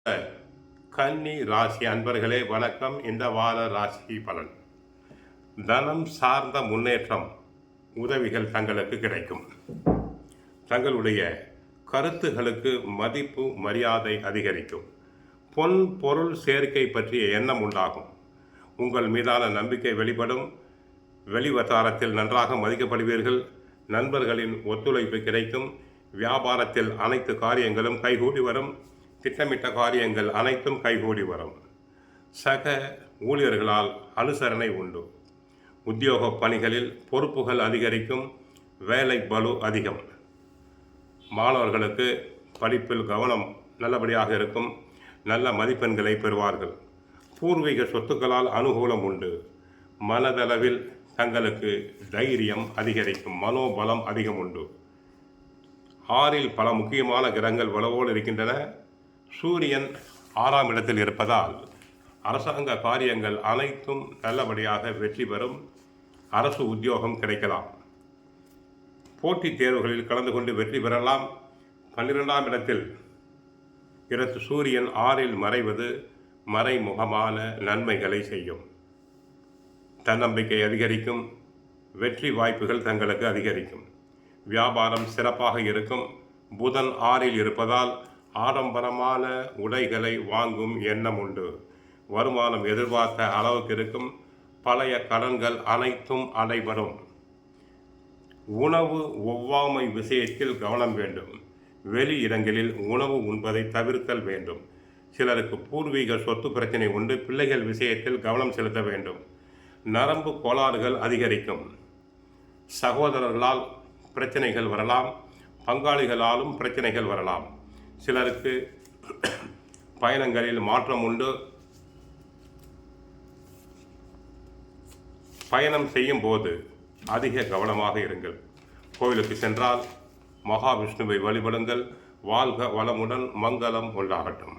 கன்னி ராசி அன்பர்களே வணக்கம். இந்த வார ராசி பலன். தனம் சார்ந்த முன்னேற்றம், உதவிகள் தங்களுக்கு கிடைக்கும். தங்களுடைய கருத்துகளுக்கு மதிப்பு மரியாதை அதிகரிக்கும். பொன் பொருள் சேர்க்கை பற்றிய எண்ணம் உண்டாகும். உங்கள் மீதான நம்பிக்கை வெளிப்படும். வெளிவட்டாரத்தில் நன்றாக மதிக்கப்படுவீர்கள். நண்பர்களின் ஒத்துழைப்பு கிடைக்கும். வியாபாரத்தில் அனைத்து காரியங்களும் கைகூடி வரும். திட்டமிட்ட காரியங்கள் அனைத்தும் கைகூடி வரும். சக ஊழியர்களால் அனுசரணை உண்டு. உத்தியோக பணிகளில் பொறுப்புகள் அதிகரிக்கும். வேலை பளு அதிகம். மாணவர்களுக்கு படிப்பில் கவனம் நல்லபடியாக இருக்கும். நல்ல மதிப்பெண்களை பெறுவார்கள். பூர்வீக சொத்துக்களால் அனுகூலம் உண்டு. மனதளவில் தங்களுக்கு தைரியம் அதிகரிக்கும். மனோபலம் அதிகம் உண்டு. 6இல் பல முக்கியமான கிரகங்கள் வலுவோடு இருக்கின்றன. சூரியன் 6ஆம் இடத்தில் இருப்பதால் அரசாங்க காரியங்கள் அனைத்தும் நல்லபடியாக வெற்றி பெறும். அரசு உத்தியோகம் கிடைக்கலாம். போட்டித் தேர்வுகளில் கலந்து கொண்டு வெற்றி பெறலாம். 12ஆம் இடத்தில் சூரியன் 6இல் மறைவது மறைமுகமான நன்மைகளை செய்யும். தன்னம்பிக்கை அதிகரிக்கும். வெற்றி வாய்ப்புகள் தங்களுக்கு அதிகரிக்கும். வியாபாரம் சிறப்பாக இருக்கும். புதன் 6இல் இருப்பதால் ஆடம்பரமான உடைகளை வாங்கும் எண்ணம் உண்டு. வருமானம் எதிர்பார்த்த அளவுக்கு இருக்கும். பழைய கடன்கள் அனைத்தும் அடைபடும். உணவு ஒவ்வாமை விஷயத்தில் கவனம் வேண்டும். வெளி இடங்களில் உணவு உண்பதை தவிர்த்தல் வேண்டும். சிலருக்கு பூர்வீக சொத்து பிரச்சனை உண்டு. பிள்ளைகள் விஷயத்தில் கவனம் செலுத்த வேண்டும். நரம்பு கோளாறுகள் அதிகரிக்கும். சகோதரர்களால் பிரச்சனைகள் வரலாம். பங்காளிகளாலும் பிரச்சனைகள் வரலாம். சிலருக்கு பயணங்களில் மாற்றம் உண்டு. பயணம் செய்யும் போது அதிக கவனமாக இருங்கள். கோவிலுக்கு சென்றால் மகாவிஷ்ணுவை வழிபடுங்கள். வாழ்க வளமுடன், மங்களம் உண்டாகட்டும்.